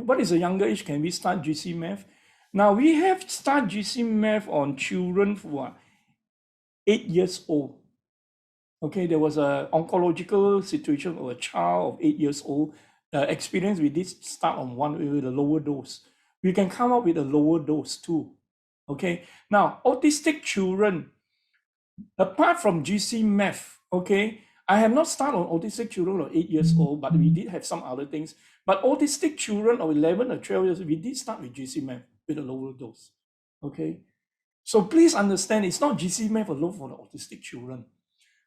What is the younger age can we start GcMAF? Now we have start GcMAF on children who are 8 years old. Okay, there was an oncological situation of a child of 8 years old. Experience we did start on one with a lower dose. We can come up with a lower dose too. Okay, now autistic children, apart from GcMAF, okay, I have not started on autistic children of 8 years old, but we did have some other things. But autistic children of 11 or 12 years, we did start with GcMAF with a lower dose. Okay, so please understand, it's not GcMAF alone for the autistic children.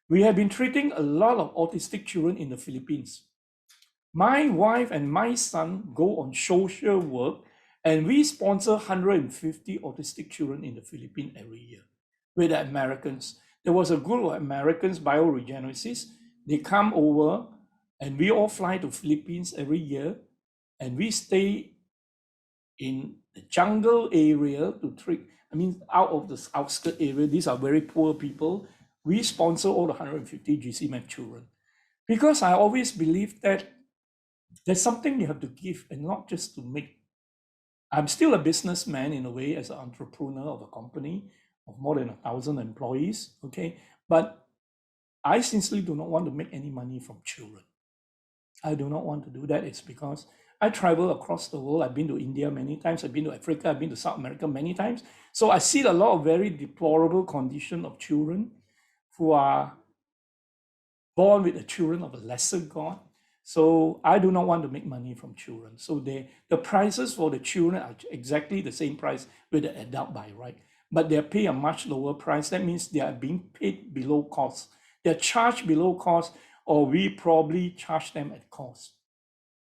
We have been treating a lot of autistic children in the Philippines. My wife and my son go on social work, and we sponsor 150 autistic children in the Philippines every year with the Americans. There was a group of Americans, bioregeneratists. They come over, and we all fly to Philippines every year, and we stay in the jungle area to treat, out of the outskirts area. These are very poor people. We sponsor all the 150 GcMAF children because I always believe that there's something you have to give and not just to make. I'm still a businessman in a way as an entrepreneur of a company of more than 1,000 employees, okay? But I sincerely do not want to make any money from children. I do not want to do that. It's because I travel across the world. I've been to India many times. I've been to Africa. I've been to South America many times. So I see a lot of very deplorable condition of children who are born with the children of a lesser God. So I do not want to make money from children. So the prices for the children are exactly the same price with the adult by right. But they pay a much lower price. That means they are being paid below cost. They're charged below cost, or we probably charge them at cost.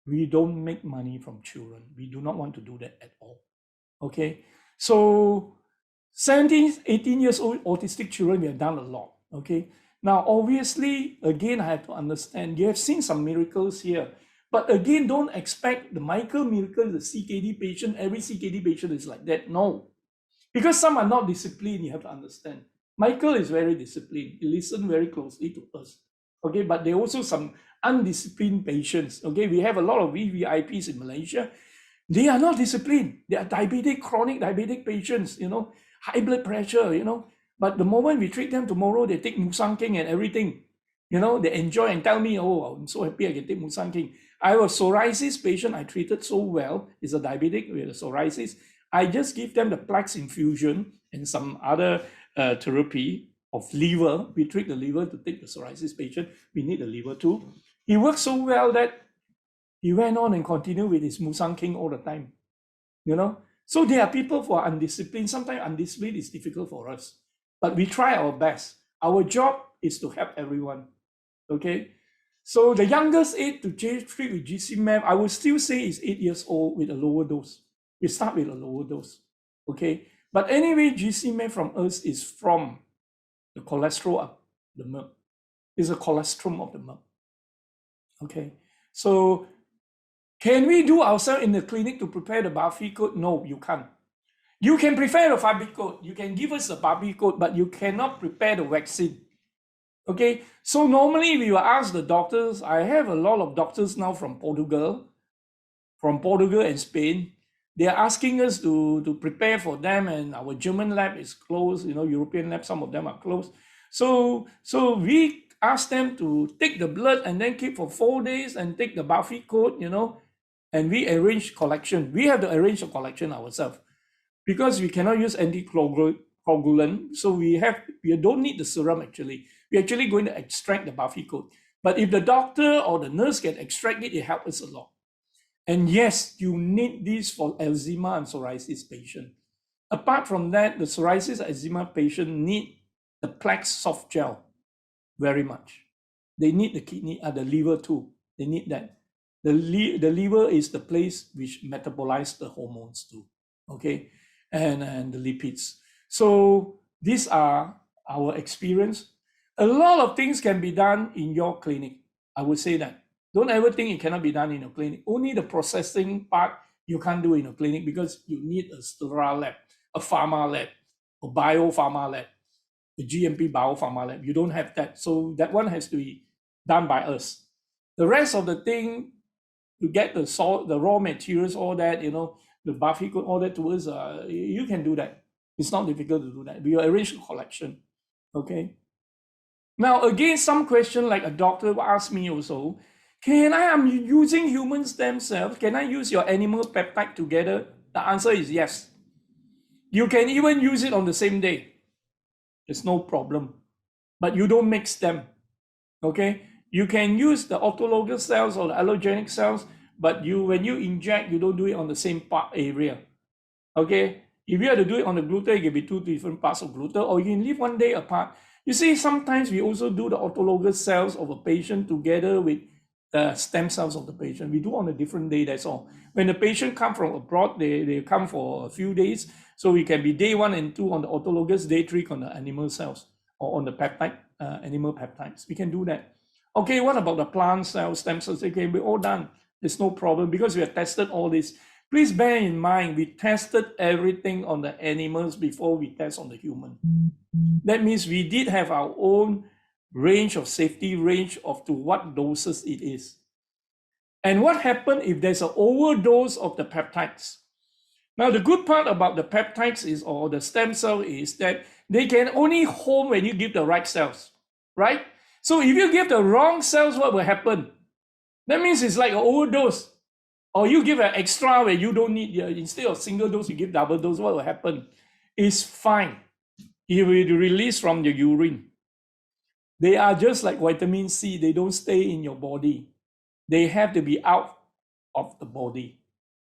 We don't make money from children. We do not want to do that at all. Okay? So 17, 18 years old autistic children, we have done a lot. Okay? Now, obviously, again, I have to understand, you have seen some miracles here. But again, don't expect the Michael miracle, the CKD patient, every CKD patient is like that. No. Because some are not disciplined, you have to understand. Michael is very disciplined. He listens very closely to us. Okay, but there are also some undisciplined patients. Okay, we have a lot of VVIPs in Malaysia. They are not disciplined. They are diabetic, chronic diabetic patients, high blood pressure, But the moment we treat them tomorrow, they take Musang King and everything. They enjoy and tell me, oh, I'm so happy I can take Musang King. I have a psoriasis patient I treated so well. He's a diabetic with a psoriasis. I just give them the Plex infusion and some other therapy of liver. We treat the liver to take the psoriasis patient. We need the liver too. He worked so well that he went on and continued with his Musang King all the time. So there are people who are undisciplined. Sometimes undisciplined is difficult for us. But we try our best. Our job is to help everyone. Okay? So the youngest age to treat with GcMAF, I would still say is 8 years old with a lower dose. We start with a lower dose. Okay? But anyway, GcMAF from us is from the cholesterol of the milk. It's a cholesterol of the milk. Okay? So can we do ourselves in the clinic to prepare the buffy coat? No, you can't. You can prepare a buffy coat. You can give us a buffy coat, but you cannot prepare the vaccine. Okay? So normally we will ask the doctors. I have a lot of doctors now from Portugal and Spain. They are asking us to prepare for them, and our German lab is closed. European lab, some of them are closed. So we ask them to take the blood and then keep for 4 days and take the buffy coat, and we arrange collection. We have to arrange the collection ourselves because we cannot use anticoagulant. So we don't need the serum actually. We're actually going to extract the buffy coat. But if the doctor or the nurse can extract it, it helps us a lot. And yes, you need this for eczema and psoriasis patient. Apart from that, the psoriasis eczema patient need the plaque soft gel very much. They need the kidney, the liver too. They need that. The liver is the place which metabolizes the hormones too, okay, and the lipids. So these are our experience. A lot of things can be done in your clinic. I would say that. Don't ever think it cannot be done in a clinic. Only the processing part you can't do in a clinic because you need a sterile lab, a pharma lab, a biopharma lab, a GMP biopharma lab. You don't have that. So that one has to be done by us. The rest of the thing, to get the salt, the raw materials, all that, the buffy, all that to us, you can do that. It's not difficult to do that. We arrange a collection, okay? Now, again, some question like a doctor asked me also, I'm using human stem cells, can I use your animal peptide together? The answer is yes. You can even use it on the same day. There's no problem. But you don't mix them, okay? You can use the autologous cells or the allogenic cells, but when you inject, you don't do it on the same part area, okay? If you have to do it on the gluten, it can be two different parts of gluten, or you can leave one day apart. You see, sometimes we also do the autologous cells of a patient together with the stem cells of the patient. We do on a different day, that's all. When the patient come from abroad, they come for a few days, so we can be day 1 and 2 on the autologous, day 3 on the animal cells, or on the peptide, animal peptides. We can do that. Okay, what about the plant cells, stem cells? Okay, we're all done. There's no problem because we have tested all this. Please bear in mind, we tested everything on the animals before we test on the human. That means we did have our own range of safety range of to what doses it is. And what happens if there's an overdose of the peptides? Now, the good part about the peptides is, or the stem cell, is that they can only home when you give the right cells, right? So if you give the wrong cells, what will happen? That means it's like an overdose. Or you give an extra where you don't need, instead of single dose, you give double dose, what will happen? It's fine. It will release from your urine. They are just like vitamin C. They don't stay in your body. They have to be out of the body.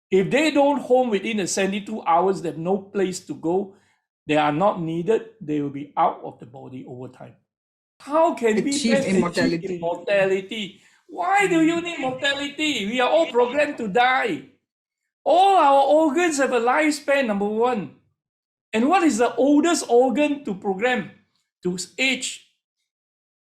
If they don't home within the 72 hours, they have no place to go, they are not needed, they will be out of the body over time. How can we achieve immortality? Why do you need mortality? We are all programmed to die. All our organs have a lifespan, number one. And what is the oldest organ to program to age?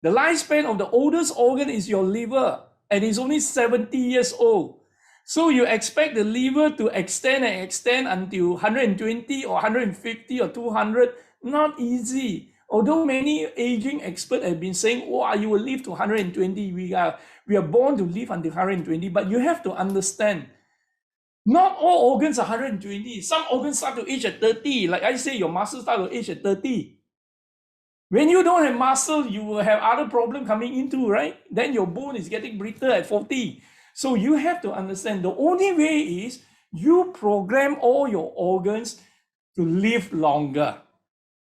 The lifespan of the oldest organ is your liver, and it's only 70 years old. So you expect the liver to extend and extend until 120 or 150 or 200? Not easy. Although many aging experts have been saying, oh, you will live to 120. We are born to live until 120, but you have to understand, not all organs are 120. Some organs start to age at 30. Like I say, your muscles start to age at 30. When you don't have muscle, you will have other problems coming into, right? Then your bone is getting brittle at 40. So you have to understand, the only way is you program all your organs to live longer,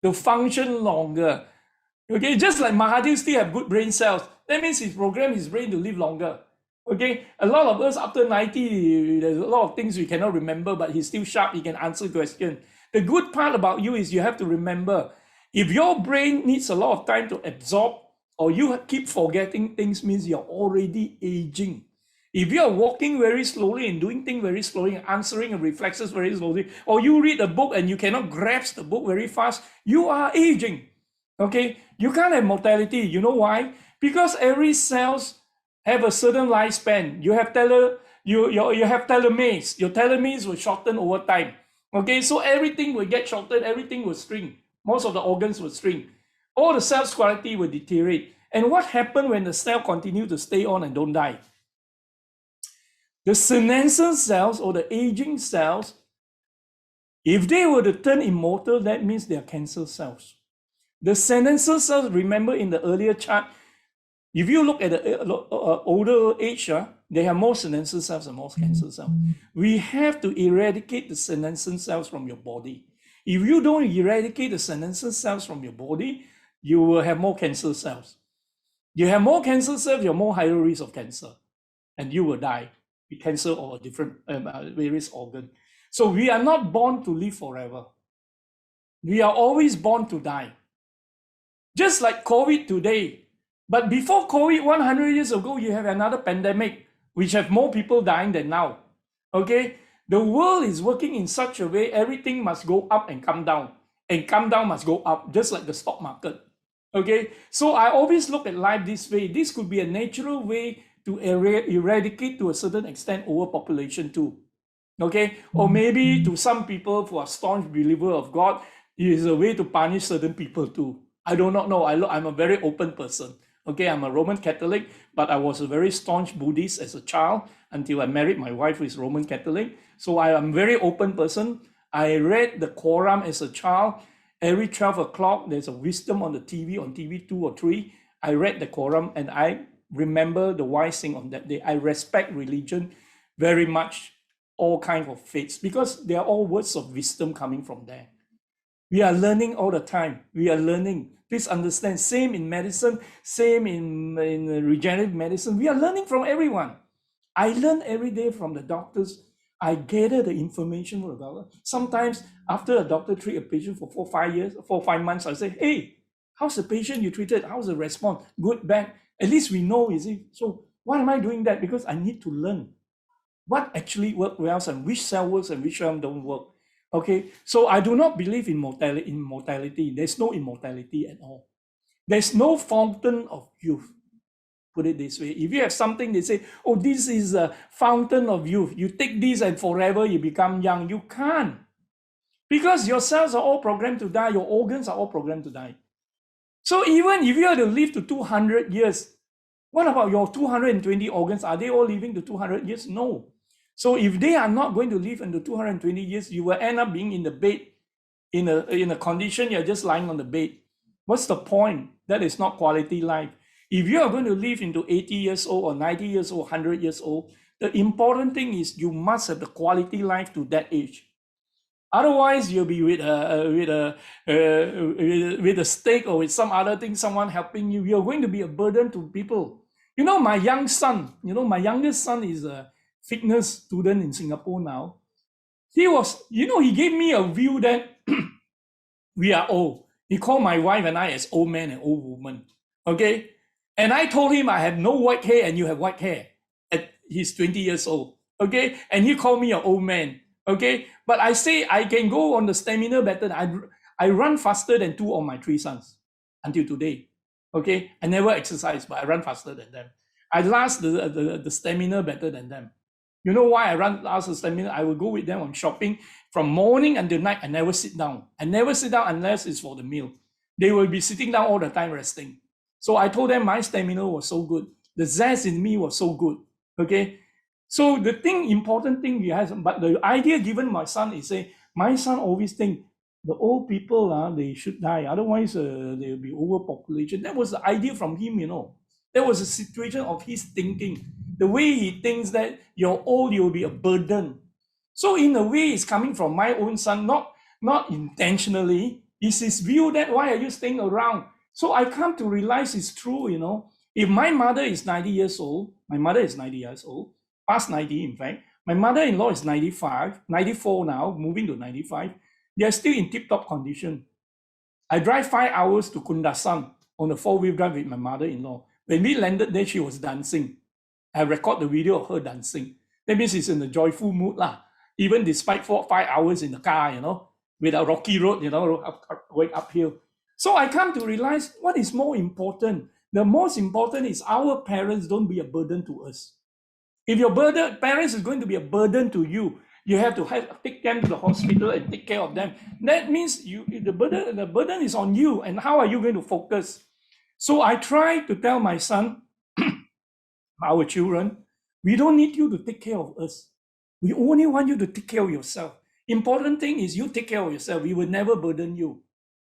to function longer. Okay, just like Mahathir still have good brain cells. That means he programmed his brain to live longer. Okay, a lot of us after 90, there's a lot of things we cannot remember, but he's still sharp, he can answer questions. The good part about you is you have to remember, if your brain needs a lot of time to absorb, or you keep forgetting things, means you're already aging. If you're walking very slowly and doing things very slowly and answering reflexes very slowly, or you read a book and you cannot grasp the book very fast, you are aging. Okay, you can't have mortality. You know why? Because every cells have a certain lifespan. You have you have telomeres. Your telomeres will shorten over time. Okay, so everything will get shortened, everything will shrink. Most of the organs will shrink. All the cells' quality will deteriorate. And what happens when the cell continue to stay on and don't die? The senescent cells or the aging cells, if they were to turn immortal, that means they are cancer cells. The senescent cells, remember in the earlier chart, if you look at the older age, they have more senescent cells and more cancer cells. We have to eradicate the senescent cells from your body. If you don't eradicate the senescent cells from your body, you will have more cancer cells. You have more cancer cells, you have more higher risk of cancer, and you will die with cancer or a different various organ. So we are not born to live forever. We are always born to die. Just like COVID today. But before COVID, 100 years ago, you have another pandemic, which have more people dying than now. Okay? The world is working in such a way, everything must go up and come down. And come down must go up, just like the stock market. Okay? So I always look at life this way. This could be a natural way to eradicate to a certain extent overpopulation too. Okay? Or maybe to some people who are staunch believer of God, it is a way to punish certain people too. I do not know. I'm a very open person. Okay, I'm a Roman Catholic, but I was a very staunch Buddhist as a child until I married my wife who is Roman Catholic. So I am a very open person. I read the Quran as a child. Every 12 o'clock, there's a wisdom on the TV, on TV 2 or 3. I read the Quran and I remember the wise thing on that day. I respect religion very much, all kinds of faiths, because they are all words of wisdom coming from there. We are learning all the time. We are learning. Please understand, same in medicine, same in regenerative medicine. We are learning from everyone. I learn every day from the doctors. I gather the information from the doctor. Sometimes after a doctor treats a patient for 4 or 5 months, I say, hey, how's the patient you treated? How's the response? Good, bad? At least we know, is it? So why am I doing that? Because I need to learn what actually works well and which cell works and which one don't work. Okay, so I do not believe in mortality. There's no immortality at all. There's no fountain of youth. Put it this way. If you have something, they say, oh, this is a fountain of youth. You take this and forever you become young. You can't. Because your cells are all programmed to die. Your organs are all programmed to die. So even if you are to live to 200 years, what about your 220 organs? Are they all living to 200 years? No. So if they are not going to live into 220 years, you will end up being in the bed in a condition you're just lying on the bed. What's the point? That is not quality life. If you are going to live into 80 years old or 90 years old, 100 years old, the important thing is you must have the quality life to that age. Otherwise, you'll be with a stake or with some other thing, someone helping you. You're going to be a burden to people. You know, my youngest son is a fitness student in Singapore now. He gave me a view that we are old. He called my wife and I as old man and old woman. Okay? And I told him I have no white hair and you have white hair. He's 20 years old. Okay? And he called me an old man. Okay? But I say I can go on the stamina better. I run faster than 2 of my 3 sons until today. Okay? I never exercise, but I run faster than them. I last the stamina better than them. You know why I last the stamina? I will go with them on shopping from morning until night. I never sit down. I never sit down unless it's for the meal. They will be sitting down all the time resting. So I told them my stamina was so good. The zest in me was so good. Okay? So the important thing we have, but the idea given my son is say, my son always think the old people, they should die. Otherwise, there will be overpopulation. That was the idea from him, you know. That was a situation of his thinking. The way he thinks that you're old, you'll be a burden. So in a way, it's coming from my own son, not intentionally. It's his view that why are you staying around? So I come to realize it's true, you know. If my mother is 90 years old, past 90 in fact, my mother-in-law is 95, 94 now, moving to 95. They are still in tip-top condition. I drive 5 hours to Kundasang on a 4-wheel drive with my mother-in-law. When we landed there, she was dancing. I record the video of her dancing. That means she's in a joyful mood lah. Even despite 4-5 hours in the car, you know, with a rocky road, you know, going uphill. So I come to realize what is more important. The most important is our parents don't be a burden to us. If your parents is going to be a burden to you, you have to take them to the hospital and take care of them. That means the burden is on you. And how are you going to focus? So I try to tell my son, our children, we don't need you to take care of us. We only want you to take care of yourself. Important thing is you take care of yourself. We will never burden you.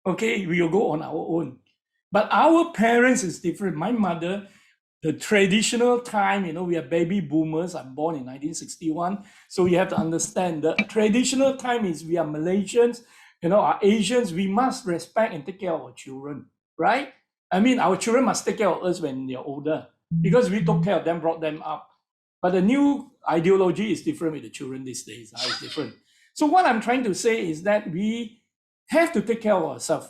Okay, we will go on our own. But our parents is different. My mother, the traditional time, you know, we are baby boomers. I'm born in 1961. So you have to understand the traditional time is we are Malaysians, you know, are Asians. We must respect and take care of our children, right? I mean, our children must take care of us when they're older because we took care of them, brought them up. But the new ideology is different with the children these days. It's different. So what I'm trying to say is that we have to take care of ourselves.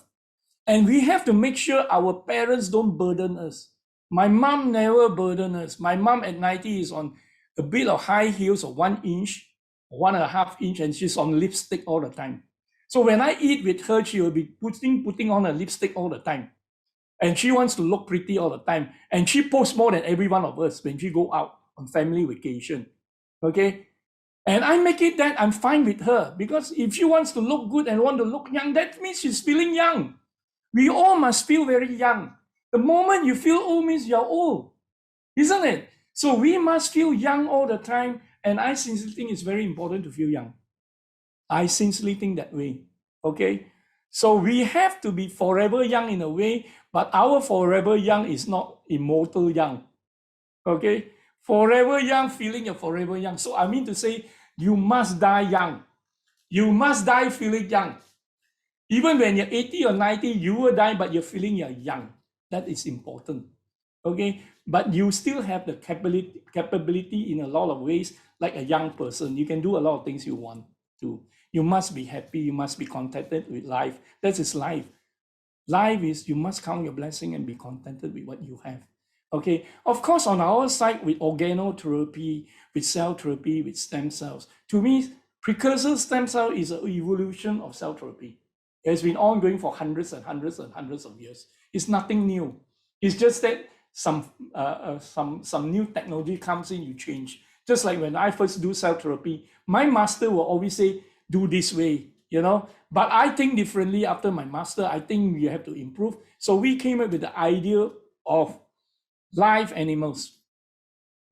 And we have to make sure our parents don't burden us. My mom never burdened us. My mom at 90 is on a bit of high heels of 1 inch, 1.5 inch, and she's on lipstick all the time. So when I eat with her, she will be putting on a lipstick all the time. And she wants to look pretty all the time. And she posts more than every one of us when she go out on family vacation. Okay? And I make it that I'm fine with her because if she wants to look good and want to look young, that means she's feeling young. We all must feel very young. The moment you feel old means you're old, isn't it? So we must feel young all the time. And I sincerely think it's very important to feel young. I sincerely think that way. Okay? So we have to be forever young in a way, but our forever young is not immortal young. Okay? Forever young, feeling you're forever young. So I mean to say, you must die young. You must die feeling young. Even when you're 80 or 90, you will die, but you're feeling you're young. That is important. Okay? But you still have the capability in a lot of ways, like a young person. You can do a lot of things you want to. You must be happy. You must be contented with life. That is life. Life is you must count your blessing and be contented with what you have. Okay? Of course, on our side, with organotherapy, with cell therapy, with stem cells, to me, precursor stem cell is an evolution of cell therapy. It has been ongoing for hundreds and hundreds and hundreds of years. It's nothing new. It's just that some new technology comes in, you change. Just like when I first do cell therapy, my master will always say, do this way, you know. But I think differently after my master. I think we have to improve. So we came up with the idea of live animals.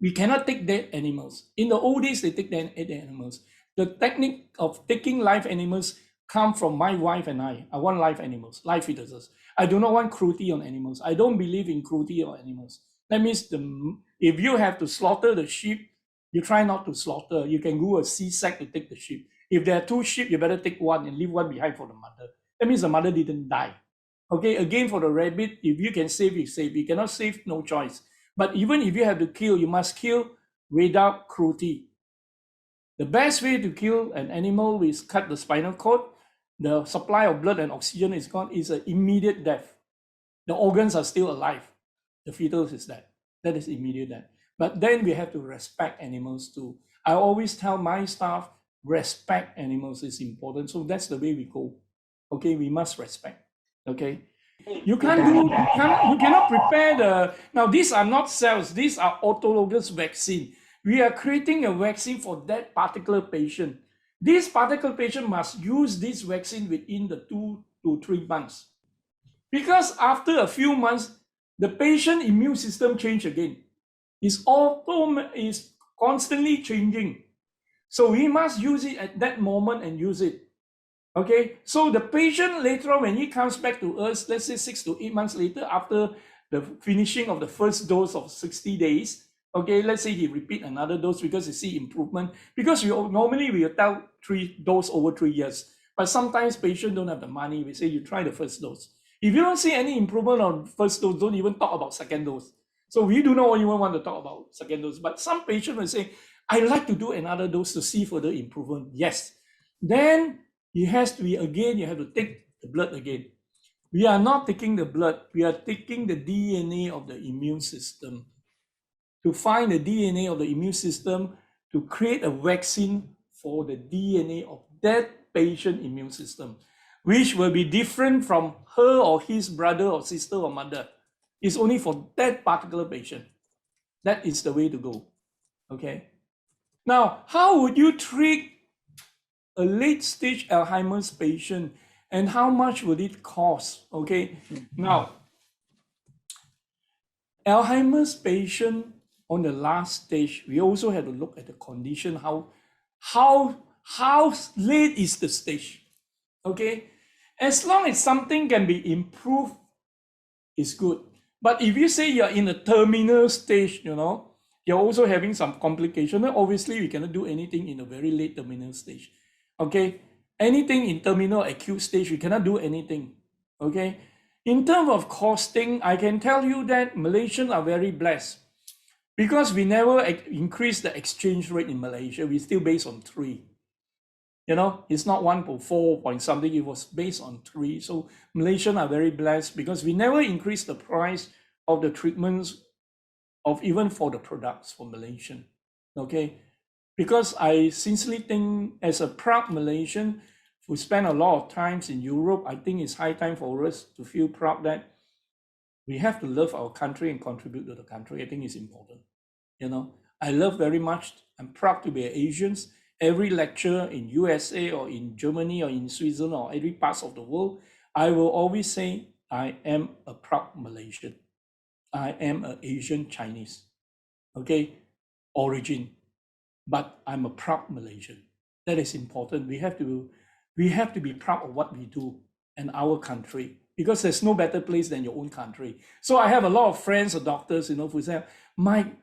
We cannot take dead animals. In the old days, they take dead animals. The technique of taking live animals come from my wife and I. I want live animals, live fetuses. I do not want cruelty on animals. I don't believe in cruelty on animals. That means if you have to slaughter the sheep, you try not to slaughter. You can do a C-sec to take the sheep. If there are 2 sheep, you better take one and leave one behind for the mother. That means the mother didn't die. Okay, again for the rabbit, if you can save, you save. You cannot save, no choice. But even if you have to kill, you must kill without cruelty. The best way to kill an animal is cut the spinal cord. The supply of blood and oxygen is gone, is an immediate death. The organs are still alive. The fetus is dead. That is immediate death. But then we have to respect animals too. I always tell my staff, respect animals is important. So that's the way we go. Okay, we must respect. Okay. You cannot prepare the, now these are not cells, these are autologous vaccine. We are creating a vaccine for that particular patient. This particular patient must use this vaccine within the 2 to 3 months. Because after a few months, the patient immune system change again. It's constantly changing. So we must use it at that moment and use it. Okay, so the patient later on, when he comes back to us, let's say 6 to 8 months later, after the finishing of the first dose of 60 days, okay, let's say he repeat another dose because you see improvement. Because normally we will tell 3 doses over 3 years, but sometimes patients don't have the money. We say you try the first dose. If you don't see any improvement on first dose, don't even talk about second dose. So we do not even want to talk about second dose. But some patients will say, I'd like to do another dose to see further improvement. Yes. Then it has to be again, you have to take the blood again. We are not taking the blood, we are taking the DNA of the immune system. To find the DNA of the immune system, to create a vaccine for the DNA of that patient immune system, which will be different from her or his brother or sister or mother. It's only for that particular patient. That is the way to go. Okay. Now, how would you treat a late-stage Alzheimer's patient, and how much would it cost? Okay. Now, Alzheimer's patient on the last stage, we also have to look at the condition, how late is the stage. Okay. As long as something can be improved, it's good. But if you say you're in a terminal stage, you know, you're also having some complication, then obviously we cannot do anything in a very late terminal stage. Okay, anything in terminal acute stage, we cannot do anything. Okay, In terms of costing, I can tell you that Malaysians are very blessed because we never increased the exchange rate in Malaysia. We still based on 3. You know, it's not 1.4 point something, it was based on 3. So Malaysians are very blessed because we never increased the price of the treatments of even for the products for Malaysian. Okay, because I sincerely think as a proud Malaysian who spend a lot of times in Europe, I think it's high time for us to feel proud that we have to love our country and contribute to the country. I think it's important. You know, I love very much. I'm proud to be an Asian. Every lecture in USA or in Germany or in Switzerland or every parts of the world, I will always say I am a proud Malaysian. I am an Asian Chinese, okay, origin, but I'm a proud Malaysian. That is important. We have to be proud of what we do and our country, because there's no better place than your own country. So I have a lot of friends or doctors, you know, who say, Mike,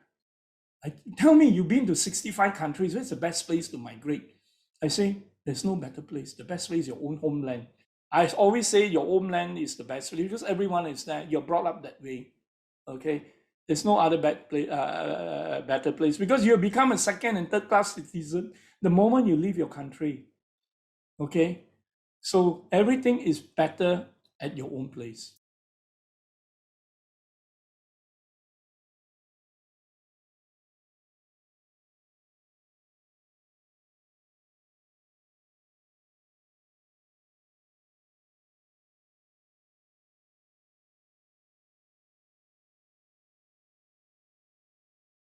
tell me, you've been to 65 countries. Where's the best place to migrate? I say, there's no better place. The best place is your own homeland. I always say your homeland is the best place because everyone is there. You're brought up that way. Okay, there's no other better place because you become a second and third class citizen the moment you leave your country. Okay, so everything is better at your own place.